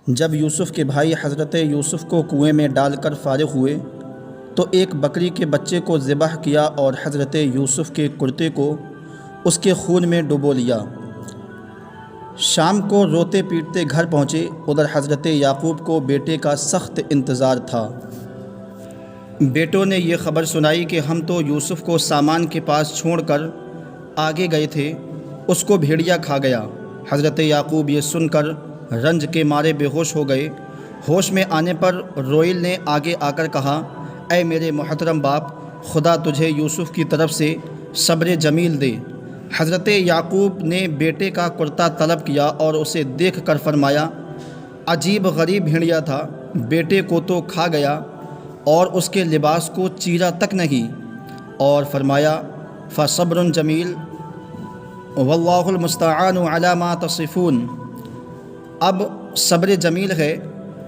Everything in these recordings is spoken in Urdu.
جب یوسف کے بھائی حضرت یوسف کو کنویں میں ڈال کر فارغ ہوئے تو ایک بکری کے بچے کو ذبح کیا اور حضرت یوسف کے کرتے کو اس کے خون میں ڈبو لیا۔ شام کو روتے پیٹتے گھر پہنچے۔ ادھر حضرت یعقوب کو بیٹے کا سخت انتظار تھا۔ بیٹوں نے یہ خبر سنائی کہ ہم تو یوسف کو سامان کے پاس چھوڑ کر آگے گئے تھے، اس کو بھیڑیا کھا گیا۔ حضرت یعقوب یہ سن کر رنج کے مارے بے ہوش ہو گئے۔ ہوش میں آنے پر روئیل نے آگے آ کر کہا، اے میرے محترم باپ، خدا تجھے یوسف کی طرف سے صبر جمیل دے۔ حضرت یعقوب نے بیٹے کا کرتا طلب کیا اور اسے دیکھ کر فرمایا، عجیب غریب بھیڑیا تھا، بیٹے کو تو کھا گیا اور اس کے لباس کو چیرا تک نہیں۔ اور فرمایا، فصبر جمیل واللہ المستعان علی ما تصفون۔ اب صبر جمیل ہے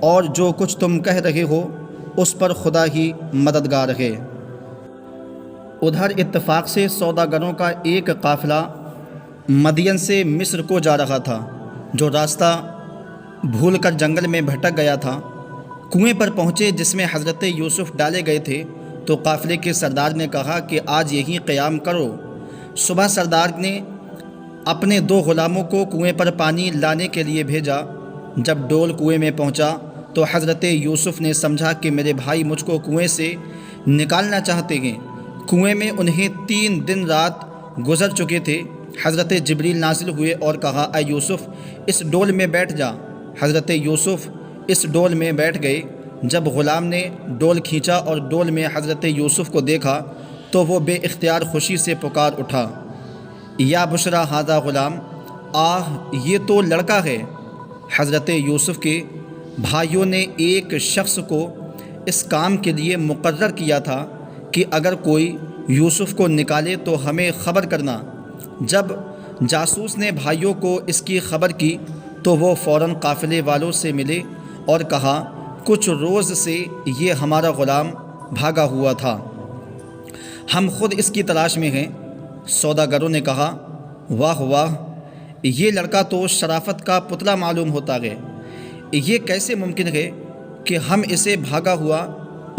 اور جو کچھ تم کہہ رہے ہو اس پر خدا ہی مددگار ہے۔ ادھر اتفاق سے سوداگروں کا ایک قافلہ مدین سے مصر کو جا رہا تھا، جو راستہ بھول کر جنگل میں بھٹک گیا تھا۔ کنویں پر پہنچے جس میں حضرت یوسف ڈالے گئے تھے تو قافلے کے سردار نے کہا کہ آج یہیں قیام کرو۔ صبح سردار نے اپنے 2 غلاموں کو کنویں پر پانی لانے کے لیے بھیجا۔ جب ڈول کنویں میں پہنچا تو حضرت یوسف نے سمجھا کہ میرے بھائی مجھ کو کنویں سے نکالنا چاہتے ہیں۔ کنویں میں انہیں 3 دن رات گزر چکے تھے۔ حضرت جبریل نازل ہوئے اور کہا، اے یوسف اس ڈول میں بیٹھ جا۔ حضرت یوسف اس ڈول میں بیٹھ گئے۔ جب غلام نے ڈول کھینچا اور ڈول میں حضرت یوسف کو دیکھا تو وہ بے اختیار خوشی سے پکار اٹھا، یا بشرا ھذا غلام، آہ یہ تو لڑکا ہے۔ حضرت یوسف کے بھائیوں نے ایک شخص کو اس کام کے لیے مقرر کیا تھا کہ اگر کوئی یوسف کو نکالے تو ہمیں خبر کرنا۔ جب جاسوس نے بھائیوں کو اس کی خبر کی تو وہ فوراً قافلے والوں سے ملے اور کہا، کچھ روز سے یہ ہمارا غلام بھاگا ہوا تھا، ہم خود اس کی تلاش میں ہیں۔ سوداگروں نے کہا، واہ واہ، یہ لڑکا تو شرافت کا پتلا معلوم ہوتا ہے، یہ کیسے ممکن ہے کہ ہم اسے بھاگا ہوا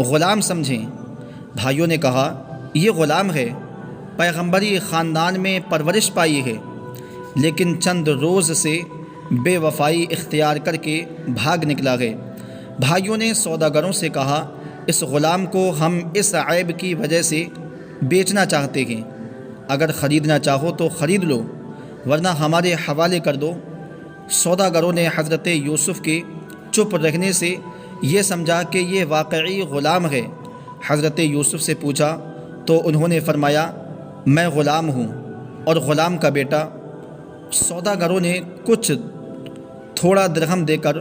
غلام سمجھیں؟ بھائیوں نے کہا، یہ غلام ہے، پیغمبری خاندان میں پرورش پائی ہے، لیکن چند روز سے بے وفائی اختیار کر کے بھاگ نکلا ہے۔ بھائیوں نے سوداگروں سے کہا، اس غلام کو ہم اس عیب کی وجہ سے بیچنا چاہتے ہیں، اگر خریدنا چاہو تو خرید لو ورنہ ہمارے حوالے کر دو۔ سوداگروں نے حضرت یوسف کے چپ رہنے سے یہ سمجھا کہ یہ واقعی غلام ہے۔ حضرت یوسف سے پوچھا تو انہوں نے فرمایا، میں غلام ہوں اور غلام کا بیٹا۔ سوداگروں نے کچھ تھوڑا درہم دے کر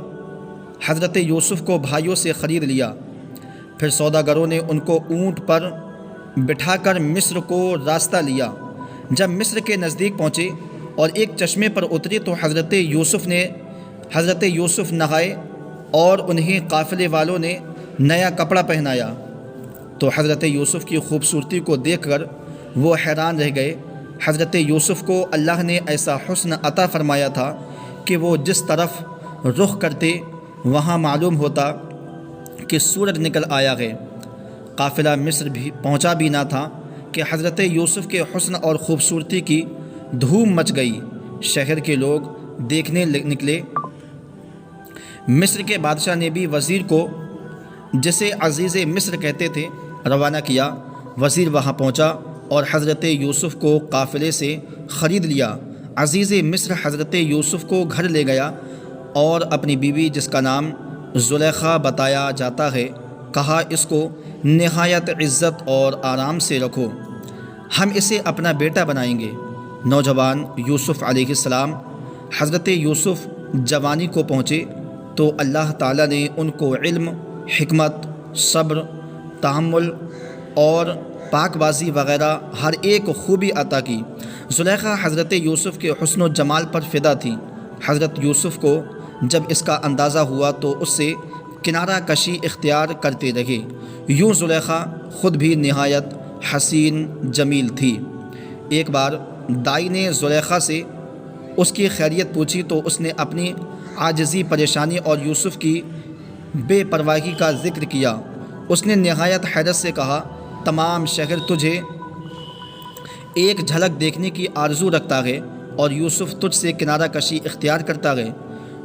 حضرت یوسف کو بھائیوں سے خرید لیا۔ پھر سوداگروں نے ان کو اونٹ پر بٹھا کر مصر کو راستہ لیا۔ جب مصر کے نزدیک پہنچے اور ایک چشمے پر اترے تو حضرت یوسف نہائے اور انہیں قافلے والوں نے نیا کپڑا پہنایا۔ تو حضرت یوسف کی خوبصورتی کو دیکھ کر وہ حیران رہ گئے۔ حضرت یوسف کو اللہ نے ایسا حسن عطا فرمایا تھا کہ وہ جس طرف رخ کرتے وہاں معلوم ہوتا کہ سورج نکل آیا ہے۔ قافلہ مصر بھی پہنچا بھی نہ تھا کہ حضرت یوسف کے حسن اور خوبصورتی کی دھوم مچ گئی۔ شہر کے لوگ دیکھنے نکلے۔ مصر کے بادشاہ نے بھی وزیر کو، جسے عزیز مصر کہتے تھے، روانہ کیا۔ وزیر وہاں پہنچا اور حضرت یوسف کو قافلے سے خرید لیا۔ عزیز مصر حضرت یوسف کو گھر لے گیا اور اپنی بیوی، جس کا نام زلیخا بتایا جاتا ہے، کہا، اس کو نہایت عزت اور آرام سے رکھو، ہم اسے اپنا بیٹا بنائیں گے۔ نوجوان یوسف علیہ السلام حضرت یوسف جوانی کو پہنچے تو اللہ تعالیٰ نے ان کو علم، حکمت، صبر، تحمل اور پاک بازی وغیرہ ہر ایک خوبی عطا کی۔ زلیخا حضرت یوسف کے حسن و جمال پر فدا تھی۔ حضرت یوسف کو جب اس کا اندازہ ہوا تو اس سے کنارہ کشی اختیار کرتے رہے۔ یوں زلیخا خود بھی نہایت حسین جمیل تھی۔ ایک بار دائی نے زلیخا سے اس کی خیریت پوچھی تو اس نے اپنی عاجزی، پریشانی اور یوسف کی بے پرواہی کا ذکر کیا۔ اس نے نہایت حیرت سے کہا، تمام شہر تجھے ایک جھلک دیکھنے کی آرزو رکھتا ہے اور یوسف تجھ سے کنارہ کشی اختیار کرتا ہے۔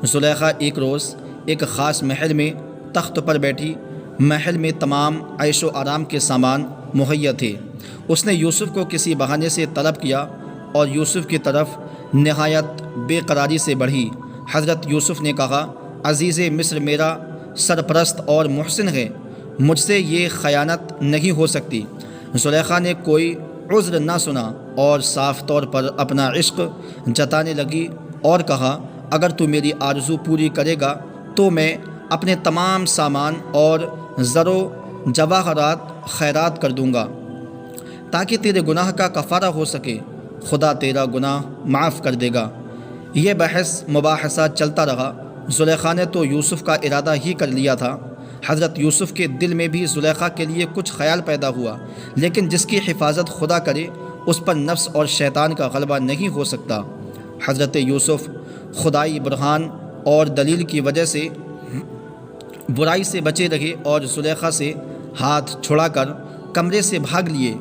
زلیخا ایک روز ایک خاص محل میں تخت پر بیٹھی۔ محل میں تمام عیش و آرام کے سامان مہیا تھے۔ اس نے یوسف کو کسی بہانے سے طلب کیا اور یوسف کی طرف نہایت بے قراری سے بڑھی۔ حضرت یوسف نے کہا، عزیز مصر میرا سرپرست اور محسن ہے، مجھ سے یہ خیانت نہیں ہو سکتی۔ زلیخا نے کوئی عذر نہ سنا اور صاف طور پر اپنا عشق جتانے لگی اور کہا، اگر تو میری آرزو پوری کرے گا تو میں اپنے تمام سامان اور زر و جواہرات خیرات کر دوں گا تاکہ تیرے گناہ کا کفارہ ہو سکے، خدا تیرا گناہ معاف کر دے گا۔ یہ بحث مباحثہ چلتا رہا۔ زلیخا نے تو یوسف کا ارادہ ہی کر لیا تھا۔ حضرت یوسف کے دل میں بھی زلیخا کے لیے کچھ خیال پیدا ہوا، لیکن جس کی حفاظت خدا کرے اس پر نفس اور شیطان کا غلبہ نہیں ہو سکتا۔ حضرت یوسف خدائی برہان اور دلیل کی وجہ سے برائی سے بچے رہے اور زلیخا سے ہاتھ چھڑا کر کمرے سے بھاگ لیے۔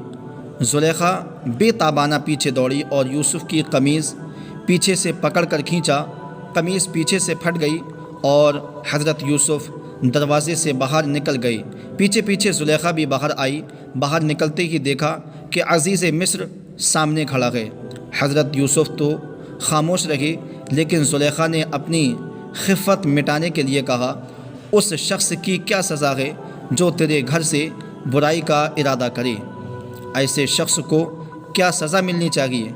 زلیخا بے تابانہ پیچھے دوڑی اور یوسف کی قمیض پیچھے سے پکڑ کر کھینچا۔ قمیض پیچھے سے پھٹ گئی اور حضرت یوسف دروازے سے باہر نکل گئے۔ پیچھے پیچھے زلیخا بھی باہر آئی۔ باہر نکلتے ہی دیکھا کہ عزیز مصر سامنے کھڑا ہے۔ حضرت یوسف تو خاموش رہے، لیکن زلیخا نے اپنی خفت مٹانے کے لیے کہا، اس شخص کی کیا سزا ہے جو تیرے گھر سے برائی کا ارادہ کرے؟ ایسے شخص کو کیا سزا ملنی چاہیے؟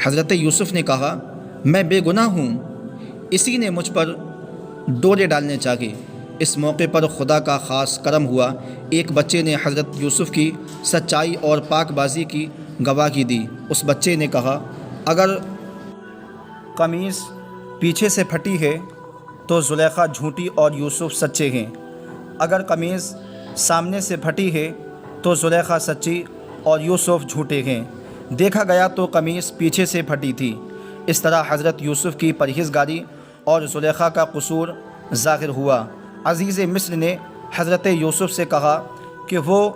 حضرت یوسف نے کہا، میں بے گناہ ہوں، اسی نے مجھ پر ڈورے ڈالنے چاہیے۔ اس موقع پر خدا کا خاص کرم ہوا۔ ایک بچے نے حضرت یوسف کی سچائی اور پاک بازی کی گواہی دی۔ اس بچے نے کہا، اگر قمیص پیچھے سے پھٹی ہے تو زلیخا جھوٹی اور یوسف سچے ہیں، اگر قمیص سامنے سے پھٹی ہے تو زلیخا سچی اور یوسف جھوٹے ہیں۔ دیکھا گیا تو قمیص پیچھے سے پھٹی تھی۔ اس طرح حضرت یوسف کی پرہیزگاری اور زلیخا کا قصور ظاہر ہوا۔ عزیز مصر نے حضرت یوسف سے کہا کہ وہ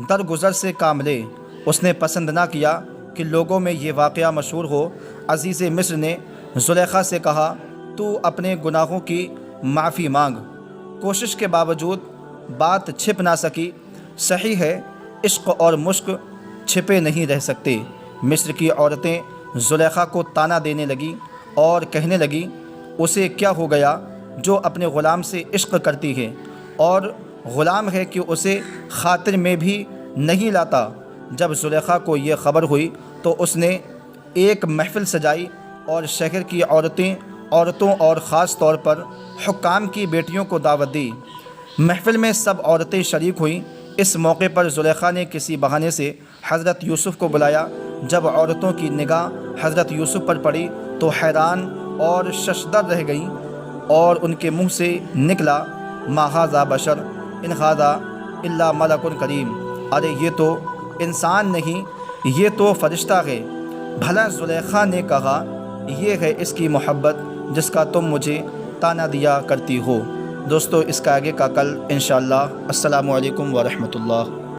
درگزر سے کام لے۔ اس نے پسند نہ کیا کہ لوگوں میں یہ واقعہ مشہور ہو۔ عزیز مصر نے زلیخا سے کہا، تو اپنے گناہوں کی معافی مانگ۔ کوشش کے باوجود بات چھپ نہ سکی۔ صحیح ہے، عشق اور مشق چھپے نہیں رہ سکتے۔ مصر کی عورتیں زلیخا کو طعنہ دینے لگیں اور کہنے لگیں، اسے کیا ہو گیا جو اپنے غلام سے عشق کرتی ہے، اور غلام ہے کہ اسے خاطر میں بھی نہیں لاتا۔ جب زلیخا کو یہ خبر ہوئی تو اس نے ایک محفل سجائی اور شہر کی عورتوں اور خاص طور پر حکام کی بیٹیوں کو دعوت دی۔ محفل میں سب عورتیں شریک ہوئیں۔ اس موقع پر زلیخا نے کسی بہانے سے حضرت یوسف کو بلایا۔ جب عورتوں کی نگاہ حضرت یوسف پر پڑی تو حیران اور ششدر رہ گئیں اور ان کے منہ سے نکلا، ما ھذا بشر ان ھذا الا ملک کریم، ارے یہ تو انسان نہیں، یہ تو فرشتہ ہے۔ بھلا زلیخا نے کہا، یہ ہے اس کی محبت جس کا تم مجھے طعنہ دیا کرتی ہو۔ دوستو، اس کا آگے کا کل انشاءاللہ۔ السلام علیکم ورحمۃ اللہ۔